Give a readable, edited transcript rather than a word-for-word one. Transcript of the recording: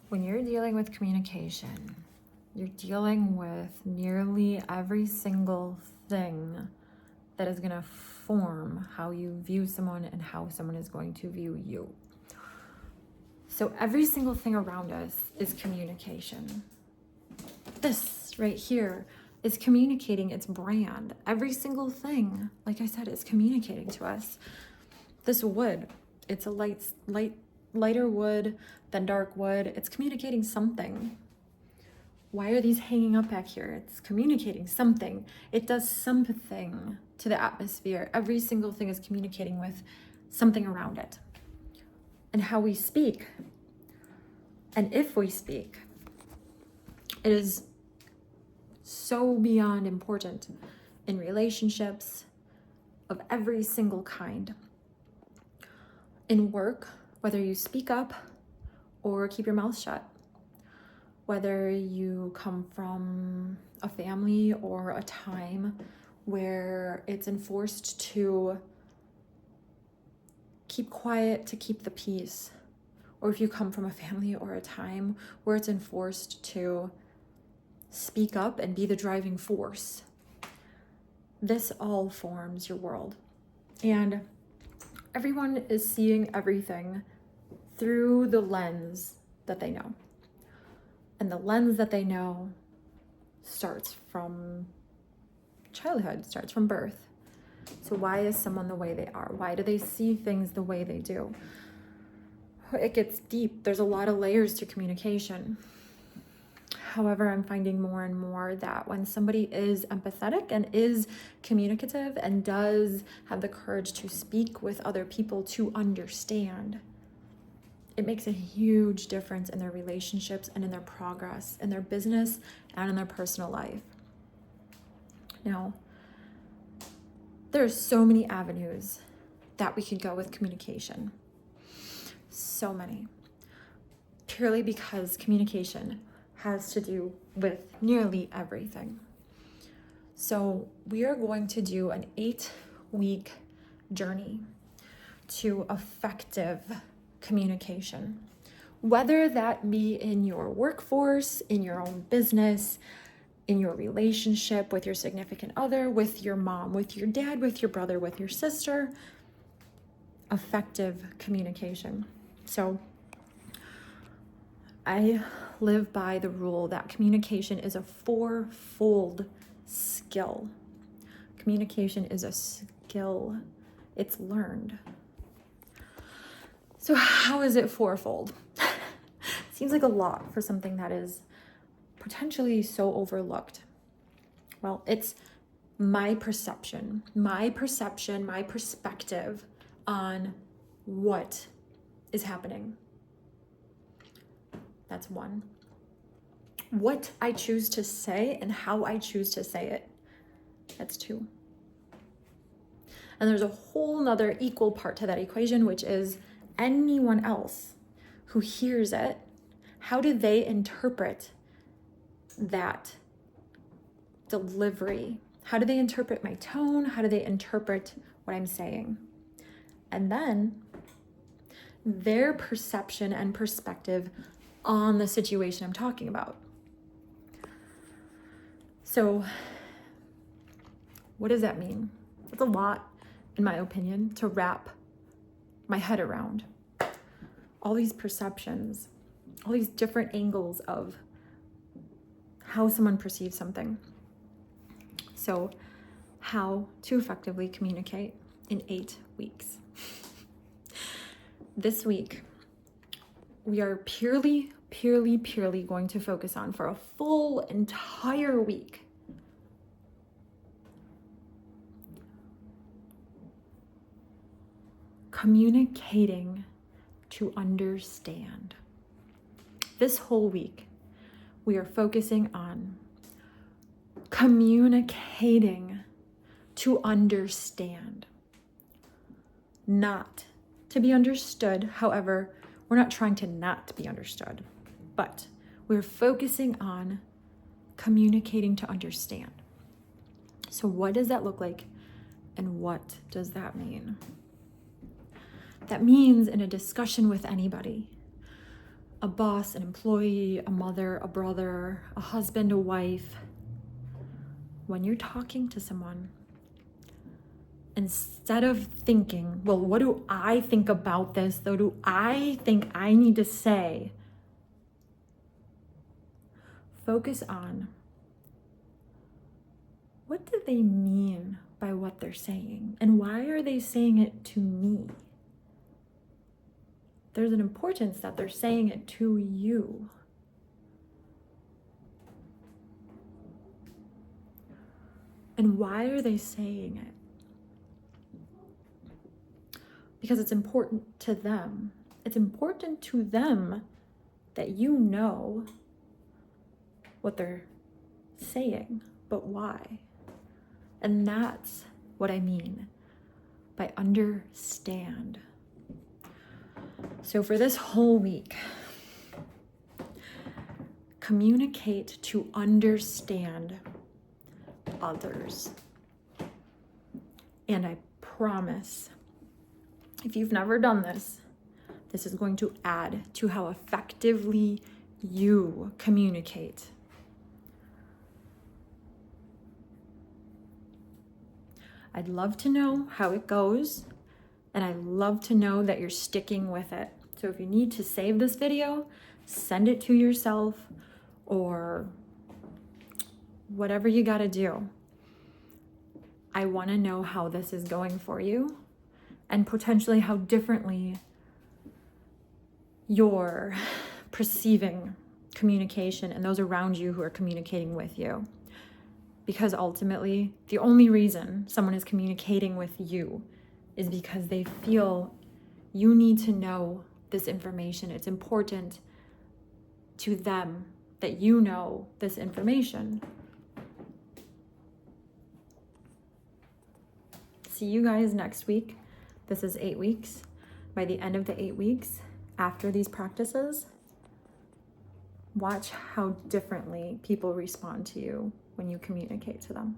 When you're dealing with communication, you're dealing with nearly every single thing that is going to form how you view someone and how someone is going to view you. So every single thing around us is communication. This right here is communicating its brand. Every single thing, like I said, is communicating to us. This wood, it's a lighter wood than dark wood. It's communicating something. Why are these hanging up back here? It's communicating something. It does something to the atmosphere. Every single thing is communicating with something around it. And how we speak, and if we speak, it is so beyond important in relationships of every single kind. In work, whether you speak up or keep your mouth shut, whether you come from a family or a time where it's enforced to keep quiet to keep the peace, or if you come from a family or a time where it's enforced to speak up and be the driving force, this all forms your world. And everyone is seeing everything through the lens that they know. And the lens that they know starts from childhood, starts from birth. So why is someone the way they are? Why do they see things the way they do? It gets deep. There's a lot of layers to communication. However, I'm finding more and more that when somebody is empathetic and is communicative and does have the courage to speak with other people to understand, it makes a huge difference in their relationships and in their progress, in their business and in their personal life. Now, there's so many avenues that we could go with communication. So many. Purely because communication has to do with nearly everything. So we are going to do an 8-week journey to effective communication, whether that be in your workforce, in your own business, in your relationship with your significant other, with your mom, with your dad, with your brother, with your sister. Effective communication. So I live by the rule that communication is a 4-fold skill. Communication is a skill. It's learned. So how is it 4-fold? Seems like a lot for something that is potentially so overlooked. Well, it's my perception, my perspective on what is happening. That's 1. What I choose to say and how I choose to say it. That's 2. And there's a whole nother equal part to that equation, which is anyone else who hears it. How do they interpret that delivery? How do they interpret my tone? How do they interpret what I'm saying? And then their perception and perspective on the situation I'm talking about. So what does that mean? It's a lot, in my opinion, to wrap my head around. All these perceptions, all these different angles of how someone perceives something. So how to effectively communicate in 8 weeks. This week, we are purely going to focus on, for a full entire week, communicating to understand. This whole week, we are focusing on communicating to understand, not to be understood. However, we're not trying to not be understood, but we're focusing on communicating to understand. So what does that look like, and what does that mean? That means in a discussion with anybody, a boss, an employee, a mother, a brother, a husband, a wife, when you're talking to someone, instead of thinking, well, what do I think about this? Though, do I think I need to say? Focus on, what do they mean by what they're saying? And why are they saying it to me? There's an importance that they're saying it to you. And why are they saying it? Because it's important to them. It's important to them that you know what they're saying, but why? And that's what I mean by understand. So for this whole week, communicate to understand others. And I promise, if you've never done this, this is going to add to how effectively you communicate. I'd love to know how it goes, and I'd love to know that you're sticking with it. So if you need to save this video, send it to yourself or whatever you gotta do. I wanna know how this is going for you and potentially how differently you're perceiving communication and those around you who are communicating with you. Because ultimately, the only reason someone is communicating with you is because they feel you need to know this information. It's important to them that you know this information. See you guys next week. This is 8 weeks. By the end of the 8 weeks, after these practices, watch how differently people respond to you when you communicate to them.